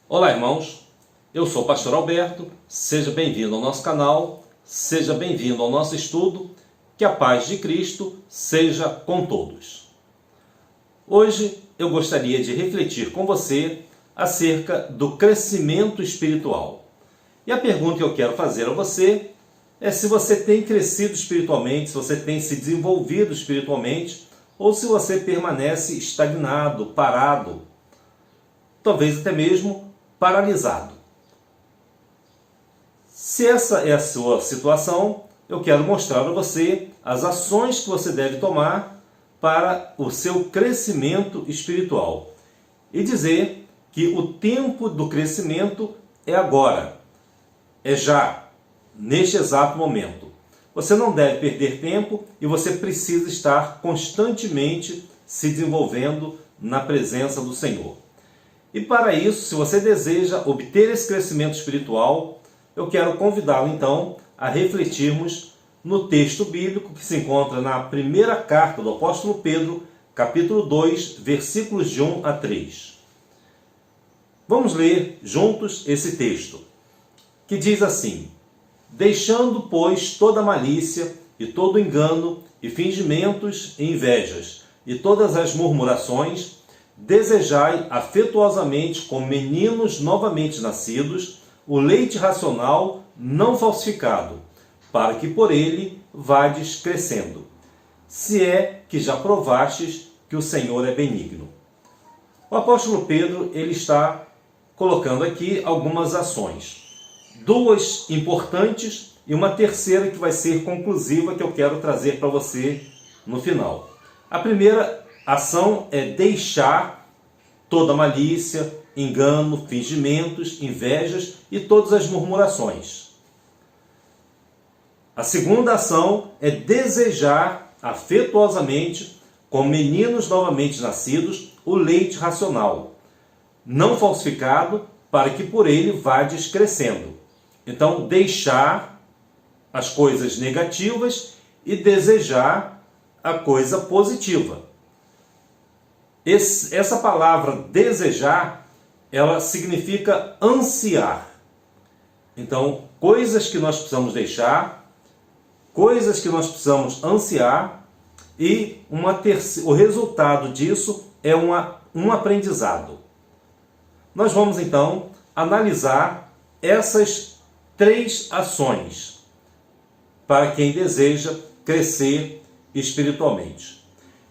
Olá, irmãos, eu sou o pastor Alberto, seja bem-vindo ao nosso canal, seja bem-vindo ao nosso estudo, que a paz de Cristo seja com todos. Hoje eu gostaria de refletir com você acerca do crescimento espiritual. E a pergunta que eu quero fazer a você é se você tem crescido espiritualmente, se você tem se desenvolvido espiritualmente, ou se você permanece estagnado, parado, talvez até mesmo paralisado. Se essa é a sua situação, eu quero mostrar a você as ações que você deve tomar para o seu crescimento espiritual e dizer que o tempo do crescimento é agora, é já, neste exato momento. Você não deve perder tempo e você precisa estar constantemente se desenvolvendo na presença do Senhor. E para isso, se você deseja obter esse crescimento espiritual, eu quero convidá-lo então a refletirmos no texto bíblico que se encontra na primeira carta do apóstolo Pedro, capítulo 2, versículos de 1 a 3. Vamos ler juntos esse texto, que diz assim: deixando, pois, toda malícia e todo engano e fingimentos e invejas e todas as murmurações, desejai afetuosamente, como meninos novamente nascidos, o leite racional não falsificado, para que por ele vades crescendo, se é que já provastes que o Senhor é benigno. O apóstolo Pedro ele está colocando aqui algumas ações, duas importantes e uma terceira que vai ser conclusiva, que eu quero trazer para você no final. A primeira ação é deixar toda malícia, engano, fingimentos, invejas e todas as murmurações. A segunda ação é desejar afetuosamente, como meninos novamente nascidos, o leite racional, não falsificado, para que por ele vades crescendo. Então, deixar as coisas negativas e desejar a coisa positiva. Essa palavra desejar, ela significa ansiar. Então, coisas que nós precisamos deixar, coisas que nós precisamos ansiar, e o resultado disso é um aprendizado. Nós vamos então analisar essas três ações para quem deseja crescer espiritualmente.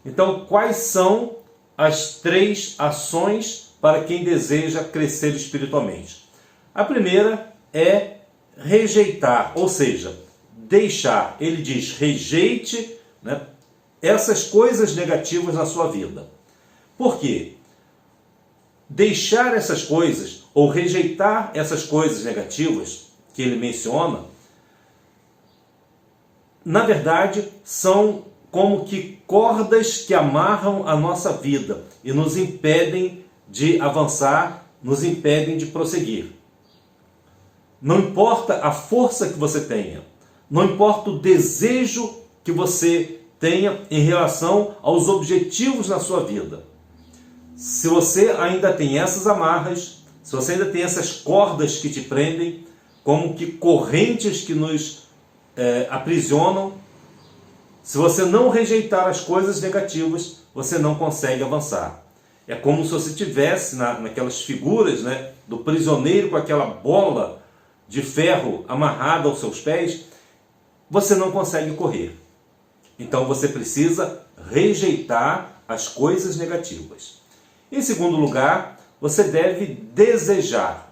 Então, quais são as três ações para quem deseja crescer espiritualmente? A primeira é rejeitar, ou seja, deixar. Ele diz, rejeite, essas coisas negativas na sua vida. Por quê? Deixar essas coisas, ou rejeitar essas coisas negativas que ele menciona, na verdade, são como que cordas que amarram a nossa vida e nos impedem de avançar, nos impedem de prosseguir. Não importa a força que você tenha, não importa o desejo que você tenha em relação aos objetivos na sua vida. Se você ainda tem essas amarras, se você ainda tem essas cordas que te prendem, como que correntes que nos aprisionam, se você não rejeitar as coisas negativas, você não consegue avançar. É como se você tivesse naquelas figuras, do prisioneiro com aquela bola de ferro amarrada aos seus pés, você não consegue correr. Então você precisa rejeitar as coisas negativas. Em segundo lugar, você deve desejar.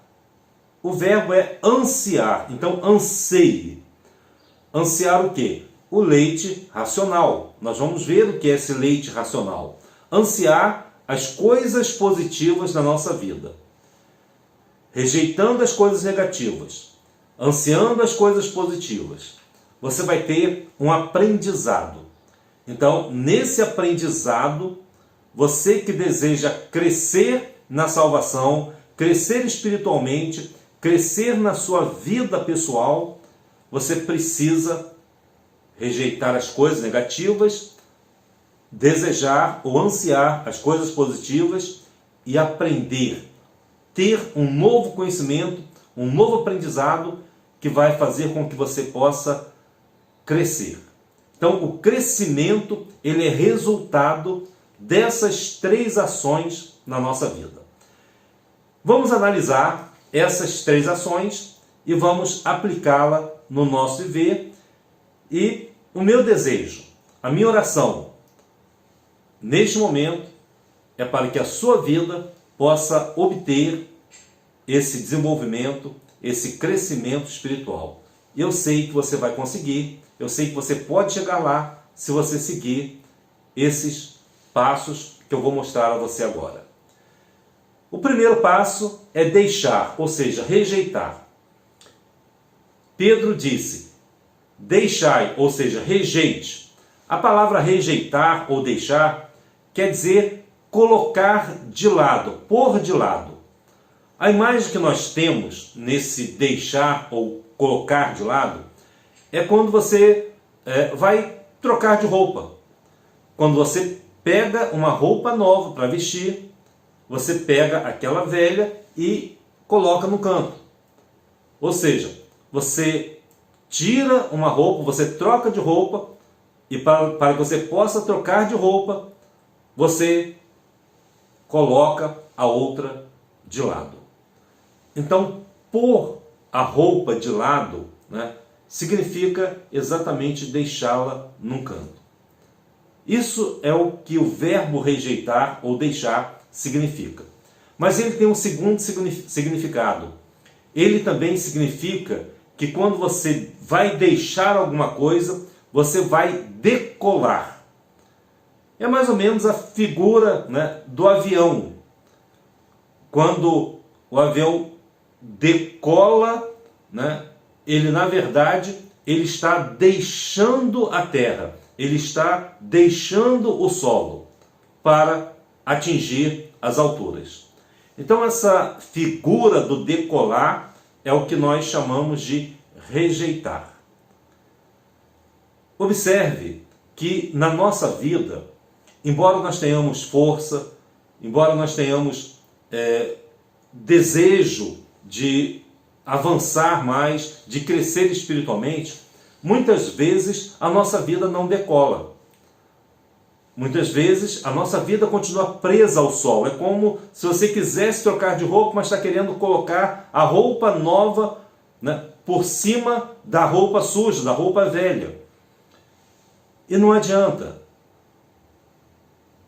O verbo é ansiar, então anseie. Ansiar o quê? O leite racional. Nós vamos ver o que é esse leite racional. Ansiar as coisas positivas na nossa vida. Rejeitando as coisas negativas, ansiando as coisas positivas, você vai ter um aprendizado. Então, nesse aprendizado, você que deseja crescer na salvação, crescer espiritualmente, crescer na sua vida pessoal, você precisa rejeitar as coisas negativas, desejar ou ansiar as coisas positivas e aprender ter um novo conhecimento, um novo aprendizado que vai fazer com que você possa crescer. Então, o crescimento, ele é resultado dessas 3 ações na nossa vida. Vamos analisar essas 3 ações e vamos aplicá-la no nosso viver. E o meu desejo, a minha oração, neste momento, é para que a sua vida possa obter esse desenvolvimento, esse crescimento espiritual. Eu sei que você vai conseguir, eu sei que você pode chegar lá se você seguir esses passos que eu vou mostrar a você agora. O primeiro passo é deixar, ou seja, rejeitar. Pedro disse, deixai, ou seja, rejeite. A palavra rejeitar ou deixar quer dizer colocar de lado, pôr de lado. A imagem que nós temos nesse deixar ou colocar de lado é quando você vai trocar de roupa. Quando você pega uma roupa nova para vestir, você pega aquela velha e coloca no canto. Ou seja, você tira uma roupa, você troca de roupa, e para que você possa trocar de roupa, você coloca a outra de lado. Então, pôr a roupa de lado, né, significa exatamente deixá-la num canto. Isso é o que o verbo rejeitar ou deixar significa. Mas ele tem um segundo significado. Ele também significa que quando você vai deixar alguma coisa, você vai decolar. É mais ou menos a figura, né, do avião. Quando o avião decola, né, ele na verdade ele está deixando a terra, ele está deixando o solo para atingir as alturas. Então essa figura do decolar é o que nós chamamos de rejeitar. Observe que na nossa vida, embora nós tenhamos força, embora nós tenhamos desejo de avançar mais, de crescer espiritualmente, muitas vezes a nossa vida não decola. Muitas vezes a nossa vida continua presa ao sol. É como se você quisesse trocar de roupa, mas está querendo colocar a roupa nova, né, por cima da roupa suja, da roupa velha. E não adianta.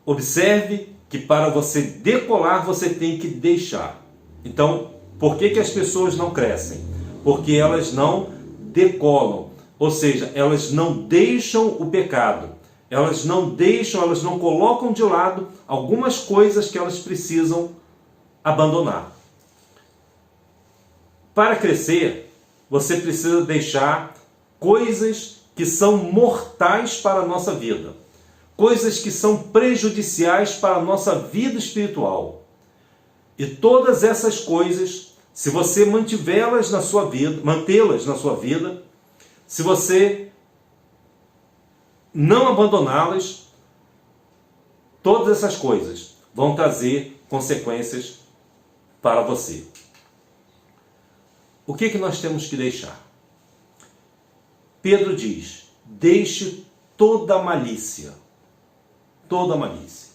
Observe que para você decolar, você tem que deixar. Então, por que as pessoas não crescem? Porque elas não decolam. Ou seja, elas não deixam o pecado. Elas não colocam de lado algumas coisas que elas precisam abandonar. Para crescer, você precisa deixar coisas que são mortais para a nossa vida. Coisas que são prejudiciais para a nossa vida espiritual. E todas essas coisas, se você mantê-las na sua vida, se você não abandoná-las, todas essas coisas vão trazer consequências para você. O que nós temos que deixar? Pedro diz, deixe toda malícia. Toda malícia.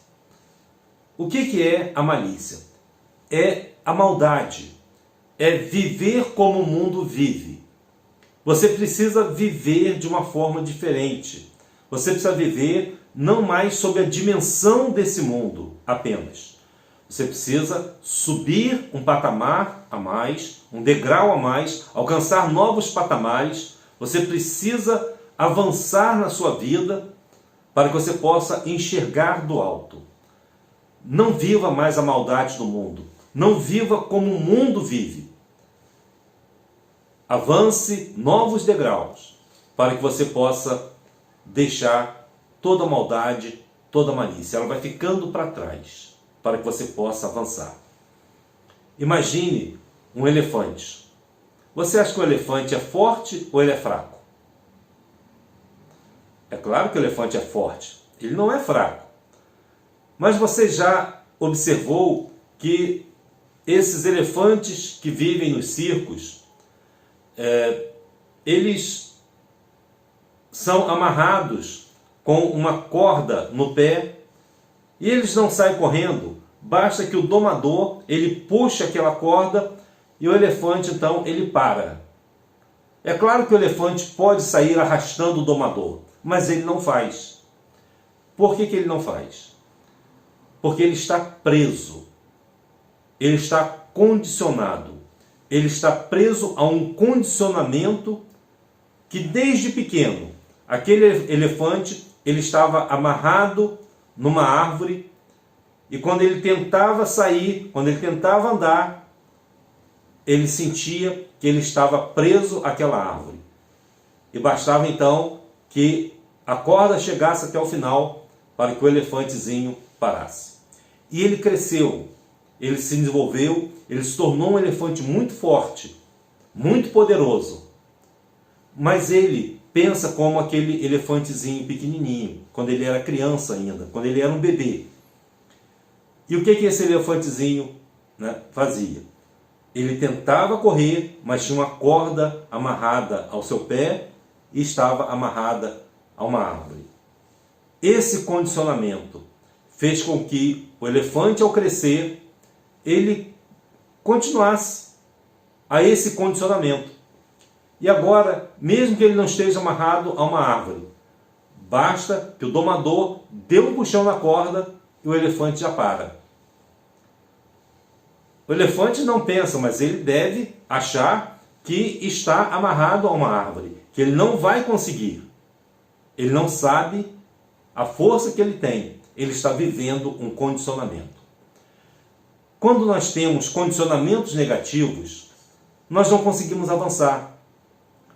O que é a malícia? É a maldade. É viver como o mundo vive. Você precisa viver de uma forma diferente. Você precisa viver não mais sob a dimensão desse mundo apenas. Você precisa subir um patamar a mais, um degrau a mais, alcançar novos patamares. Você precisa avançar na sua vida para que você possa enxergar do alto. Não viva mais a maldade do mundo. Não viva como o mundo vive. Avance novos degraus para que você possa deixar toda a maldade, toda a malícia. Ela vai ficando para trás para que você possa avançar. Imagine um elefante. Você acha que o elefante é forte ou ele é fraco? É claro que o elefante é forte. Ele não é fraco. Mas você já observou que esses elefantes que vivem nos circos, eles são amarrados com uma corda no pé e eles não saem correndo. Basta que o domador ele puxe aquela corda e o elefante então ele para. É claro que o elefante pode sair arrastando o domador, mas ele não faz. Por que ele não faz? Porque ele está preso. Ele está condicionado. Ele está preso a um condicionamento que desde pequeno, aquele elefante, ele estava amarrado numa árvore e quando ele tentava sair, quando ele tentava andar, ele sentia que ele estava preso àquela árvore. E bastava então que a corda chegasse até o final para que o elefantezinho parasse. E ele cresceu, ele se desenvolveu, ele se tornou um elefante muito forte, muito poderoso. Mas ele pensa como aquele elefantezinho pequenininho, quando ele era criança ainda, quando ele era um bebê. E o que esse elefantezinho, fazia? Ele tentava correr, mas tinha uma corda amarrada ao seu pé e estava amarrada a uma árvore. Esse condicionamento fez com que o elefante, ao crescer, ele continuasse a esse condicionamento. E agora, mesmo que ele não esteja amarrado a uma árvore, basta que o domador dê um puxão na corda e o elefante já para. O elefante não pensa, mas ele deve achar que está amarrado a uma árvore, que ele não vai conseguir. Ele não sabe a força que ele tem. Ele está vivendo um condicionamento. Quando nós temos condicionamentos negativos, nós não conseguimos avançar.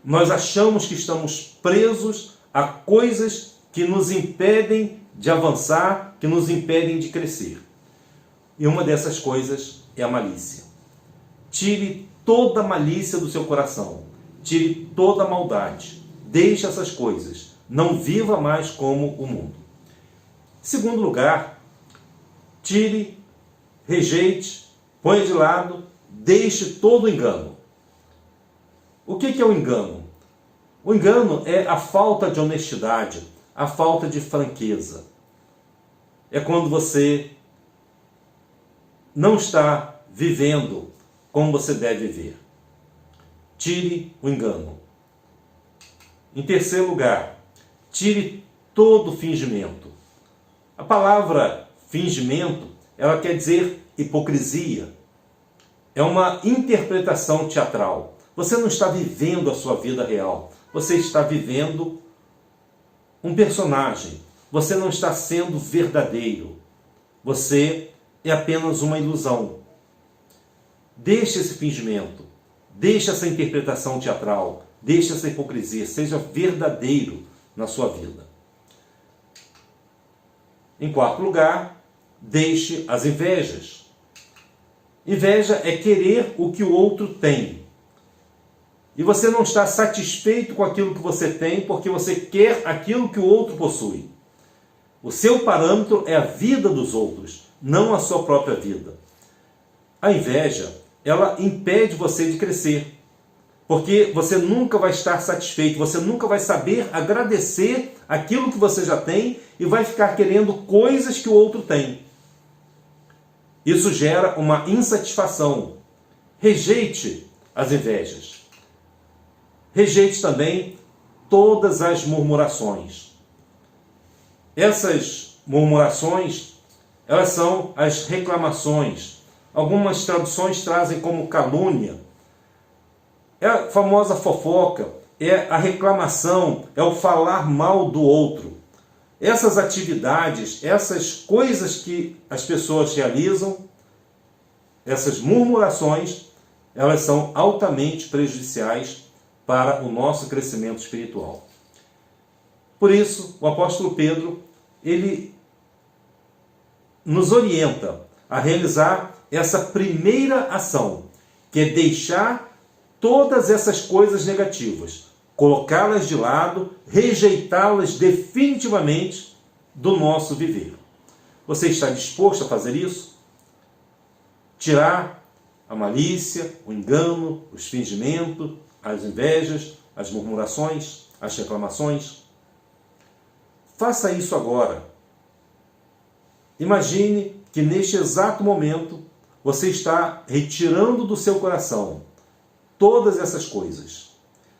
Nós achamos que estamos presos a coisas que nos impedem de avançar, que nos impedem de crescer. E uma dessas coisas é a malícia. Tire toda a malícia do seu coração. Tire toda a maldade. Deixe essas coisas. Não viva mais como o mundo. Em segundo lugar, tire, rejeite, ponha de lado, deixe todo o engano. O que é o engano? O engano é a falta de honestidade, a falta de franqueza. É quando você não está vivendo como você deve viver. Tire o engano. Em terceiro lugar, tire todo o fingimento. A palavra fingimento, ela quer dizer hipocrisia. É uma interpretação teatral. Você não está vivendo a sua vida real. Você está vivendo um personagem. Você não está sendo verdadeiro. Você é apenas uma ilusão. Deixe esse fingimento. Deixe essa interpretação teatral. Deixe essa hipocrisia. Seja verdadeiro na sua vida. Em quarto lugar, deixe as invejas. Inveja é querer o que o outro tem. E você não está satisfeito com aquilo que você tem porque você quer aquilo que o outro possui. O seu parâmetro é a vida dos outros, não a sua própria vida. A inveja, ela impede você de crescer. Porque você nunca vai estar satisfeito, você nunca vai saber agradecer aquilo que você já tem e vai ficar querendo coisas que o outro tem. Isso gera uma insatisfação. Rejeite as invejas. Rejeite também todas as murmurações. Essas murmurações, elas são as reclamações. Algumas traduções trazem como calúnia. É a famosa fofoca, é a reclamação, é o falar mal do outro. Essas atividades, essas coisas que as pessoas realizam, essas murmurações, elas são altamente prejudiciais para o nosso crescimento espiritual. Por isso, o apóstolo Pedro, ele nos orienta a realizar essa primeira ação, que é deixar todas essas coisas negativas, colocá-las de lado, rejeitá-las definitivamente do nosso viver. Você está disposto a fazer isso? Tirar a malícia, o engano, os fingimentos, as invejas, as murmurações, as reclamações. Faça isso agora. Imagine que neste exato momento você está retirando do seu coração todas essas coisas,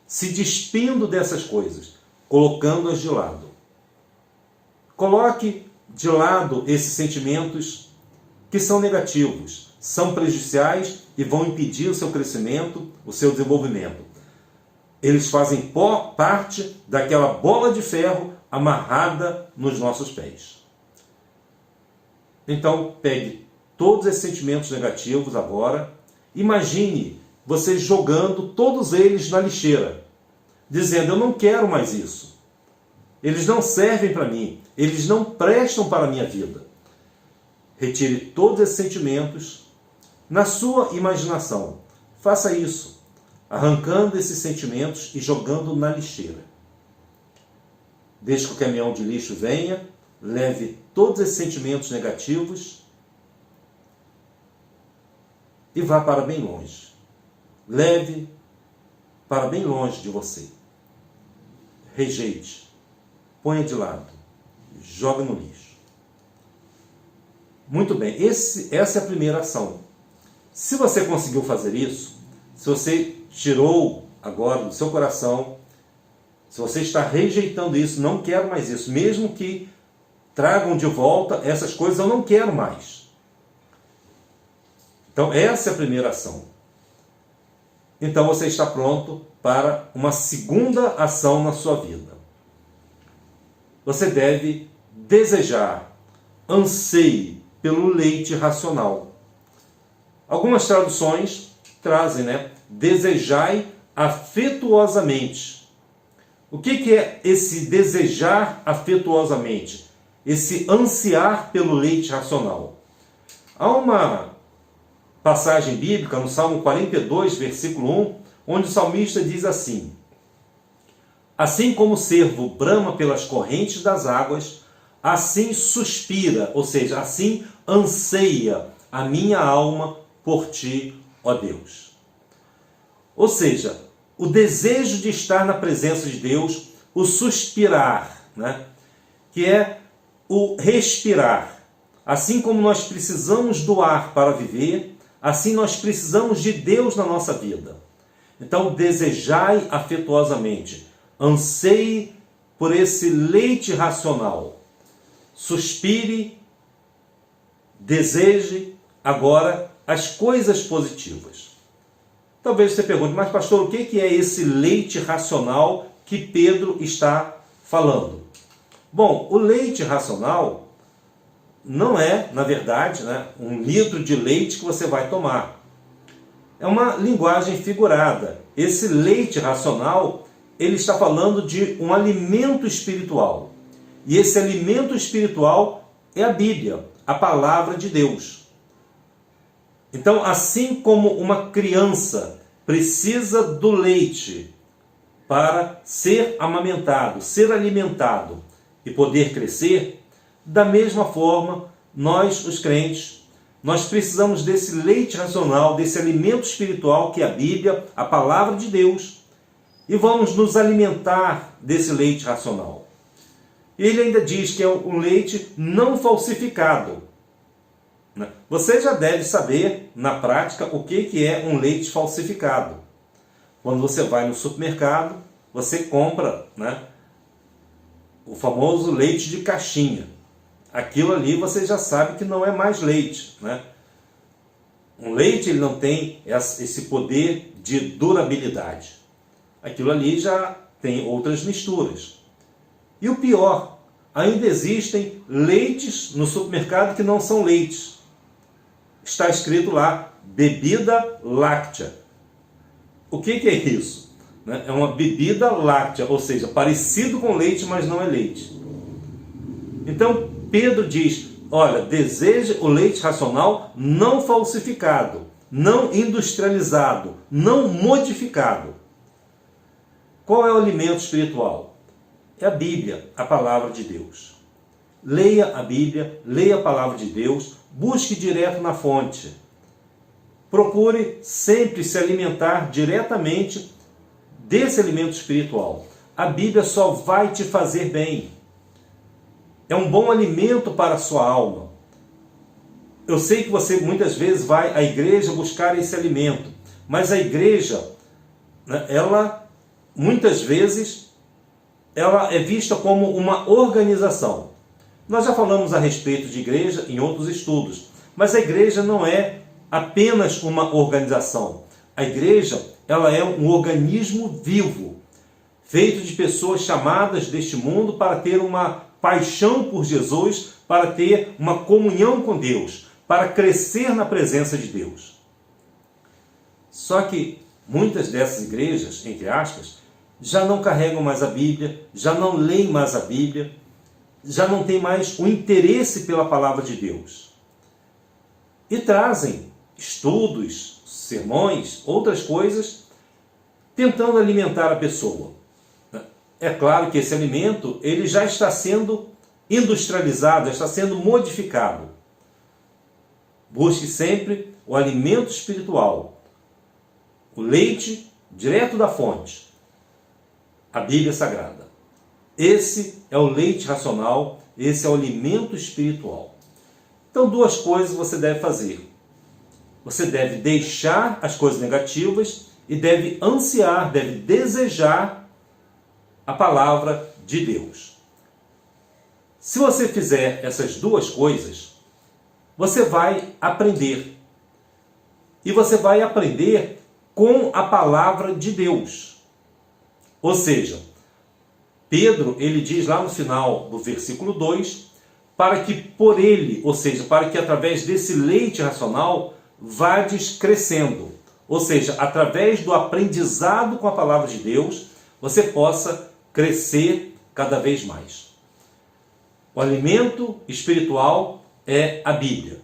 se despindo dessas coisas, colocando-as de lado. Coloque de lado esses sentimentos que são negativos, são prejudiciais e vão impedir o seu crescimento, o seu desenvolvimento. Eles fazem parte daquela bola de ferro amarrada nos nossos pés. Então, pegue todos esses sentimentos negativos agora. Imagine você jogando todos eles na lixeira, dizendo: eu não quero mais isso. Eles não servem para mim. Eles não prestam para a minha vida. Retire todos esses sentimentos na sua imaginação. Faça isso, arrancando esses sentimentos e jogando na lixeira. Deixe que o caminhão de lixo venha, leve todos esses sentimentos negativos e vá para bem longe. Leve para bem longe de você. Rejeite, ponha de lado, joga no lixo. Muito bem, essa é a primeira ação. Se você conseguiu fazer isso, se você tirou agora do seu coração, se você está rejeitando isso, não quero mais isso, mesmo que tragam de volta essas coisas, eu não quero mais. Então, essa é a primeira ação. Então, você está pronto para uma segunda ação na sua vida. Você deve desejar, anseie pelo leite racional. Algumas traduções trazem, desejai afetuosamente. O que é esse desejar afetuosamente? Esse ansiar pelo leite racional? Há uma passagem bíblica no Salmo 42, versículo 1, onde o salmista diz assim: assim como o cervo brama pelas correntes das águas, assim suspira, ou seja, assim anseia a minha alma por ti, ó Deus. Ou seja, o desejo de estar na presença de Deus, o suspirar, que é o respirar. Assim como nós precisamos do ar para viver, assim nós precisamos de Deus na nossa vida. Então, desejai afetuosamente, anseie por esse leite racional. Suspire, deseje agora as coisas positivas. Talvez você pergunte: mas pastor, o que é esse leite racional que Pedro está falando? Bom, o leite racional não é, na verdade, 1 litro de leite que você vai tomar. É uma linguagem figurada. Esse leite racional, ele está falando de um alimento espiritual. E esse alimento espiritual é a Bíblia, a palavra de Deus. Então, assim como uma criança precisa do leite para ser amamentado, ser alimentado e poder crescer, da mesma forma, nós, os crentes, nós precisamos desse leite racional, desse alimento espiritual que é a Bíblia, a palavra de Deus, e vamos nos alimentar desse leite racional. Ele ainda diz que é um leite não falsificado. Você já deve saber, na prática, o que é um leite falsificado. Quando você vai no supermercado, você compra o famoso leite de caixinha. Aquilo ali você já sabe que não é mais leite. Um leite, ele não tem esse poder de durabilidade. Aquilo ali já tem outras misturas. E o pior, ainda existem leites no supermercado que não são leites. Está escrito lá, bebida láctea. O que é isso? É uma bebida láctea, ou seja, parecido com leite, mas não é leite. Então, Pedro diz: olha, deseje o leite racional não falsificado, não industrializado, não modificado. Qual é o alimento espiritual? É a Bíblia, a palavra de Deus. Leia a Bíblia, leia a palavra de Deus, busque direto na fonte. procure sempre se alimentar diretamente desse alimento espiritual. A Bíblia só vai te fazer bem. É um bom alimento para a sua alma. Eu sei que você muitas vezes vai à igreja buscar esse alimento, mas a igreja, ela muitas vezes ela é vista como uma organização. Nós já falamos a respeito de igreja em outros estudos, mas a igreja não é apenas uma organização. A igreja, ela é um organismo vivo, feito de pessoas chamadas deste mundo para ter uma paixão por Jesus, para ter uma comunhão com Deus, para crescer na presença de Deus. Só que muitas dessas igrejas, entre aspas, já não carregam mais a Bíblia, já não leem mais a Bíblia, já não têm mais o interesse pela palavra de Deus. E trazem estudos, sermões, outras coisas, tentando alimentar a pessoa. É claro que esse alimento ele já está sendo industrializado, já está sendo modificado. Busque sempre o alimento espiritual, o leite direto da fonte, a Bíblia Sagrada. Esse é o leite racional, esse é o alimento espiritual. Então, duas coisas você deve fazer. Você deve deixar as coisas negativas e deve ansiar, deve desejar a palavra de Deus. Se você fizer essas duas coisas, você vai aprender. E você vai aprender com a palavra de Deus. Ou seja, Pedro, ele diz lá no final do versículo 2, para que por ele, ou seja, para que através desse leite racional, vades crescendo. Ou seja, através do aprendizado com a palavra de Deus, você possa crescer cada vez mais. O alimento espiritual é a Bíblia,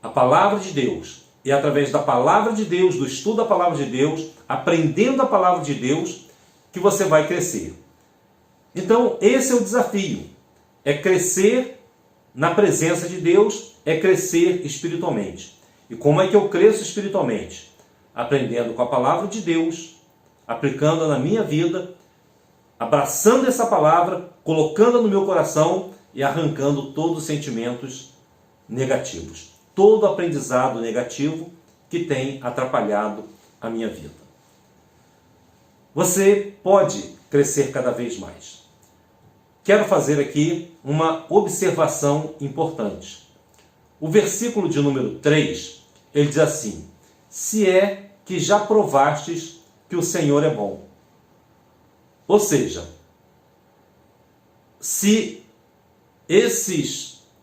a palavra de Deus. E através da palavra de Deus, do estudo da palavra de Deus, aprendendo a palavra de Deus, que você vai crescer. Então, esse é o desafio. É crescer na presença de Deus, é crescer espiritualmente. E como é que eu cresço espiritualmente? Aprendendo com a palavra de Deus, aplicando na minha vida, abraçando essa palavra, colocando no meu coração e arrancando todos os sentimentos negativos. Todo aprendizado negativo que tem atrapalhado a minha vida. Você pode crescer cada vez mais. Quero fazer aqui uma observação importante. O versículo de número 3, ele diz assim: se é que já provastes que o Senhor é bom. Ou seja, se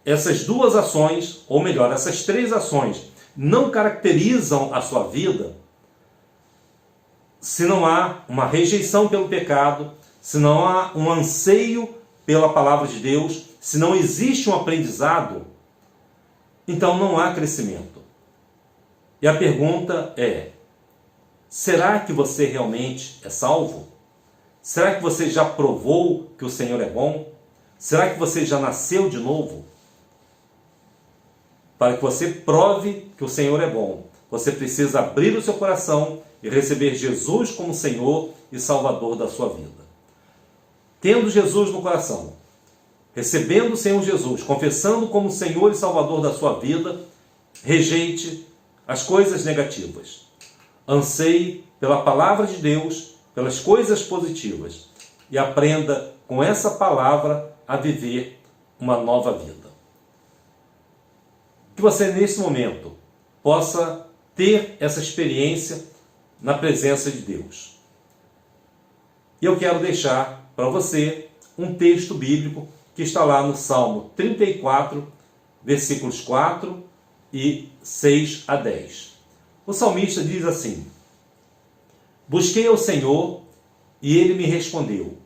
essas duas ações, ou melhor, essas três ações, não caracterizam a sua vida, se não há uma rejeição pelo pecado, se não há um anseio pela palavra de Deus, se não existe um aprendizado, então não há crescimento. E a pergunta é: será que você realmente é salvo? Será que você já provou que o Senhor é bom? Será que você já nasceu de novo? Para que você prove que o Senhor é bom, você precisa abrir o seu coração e receber Jesus como Senhor e Salvador da sua vida. Tendo Jesus no coração, recebendo o Senhor Jesus, confessando como Senhor e Salvador da sua vida, rejeite as coisas negativas. Anseie pela palavra de Deus, pelas coisas positivas e aprenda com essa palavra a viver uma nova vida. Que você nesse momento possa ter essa experiência na presença de Deus. E eu quero deixar para você um texto bíblico que está lá no Salmo 34, versículos 4 e 6 a 10. O salmista diz assim: busquei ao Senhor e Ele me respondeu,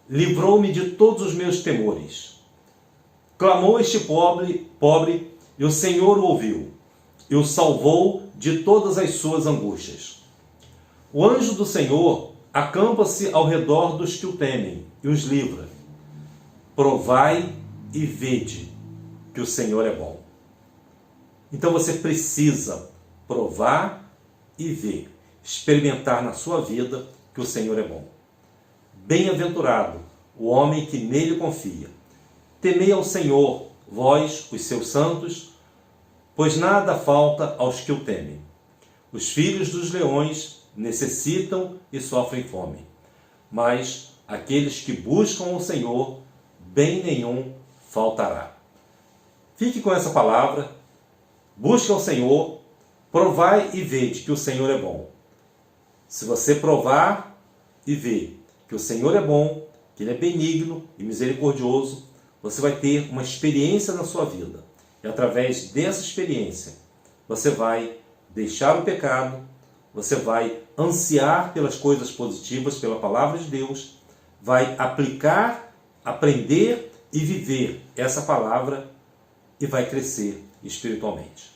livrou-me de todos os meus temores. Clamou este pobre e o Senhor o ouviu e o salvou de todas as suas angústias. O anjo do Senhor acampa-se ao redor dos que o temem e os livra. Provai e vede que o Senhor é bom. Então você precisa provar e ver, experimentar na sua vida que o Senhor é bom. Bem-aventurado o homem que nele confia. Temei ao Senhor, vós, os seus santos, pois nada falta aos que o temem. Os filhos dos leões necessitam e sofrem fome, mas aqueles que buscam o Senhor, bem nenhum faltará. Fique com essa palavra, busque ao Senhor, provai e vede que o Senhor é bom. Se você provar e ver que o Senhor é bom, que Ele é benigno e misericordioso, você vai ter uma experiência na sua vida. E através dessa experiência, você vai deixar o pecado, você vai ansiar pelas coisas positivas, pela palavra de Deus, vai aplicar, aprender e viver essa palavra e vai crescer espiritualmente.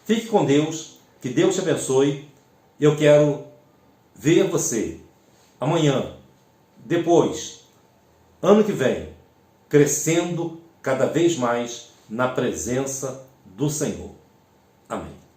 Fique com Deus, que Deus te abençoe. Eu quero ver você amanhã, depois, ano que vem, crescendo cada vez mais na presença do Senhor. Amém.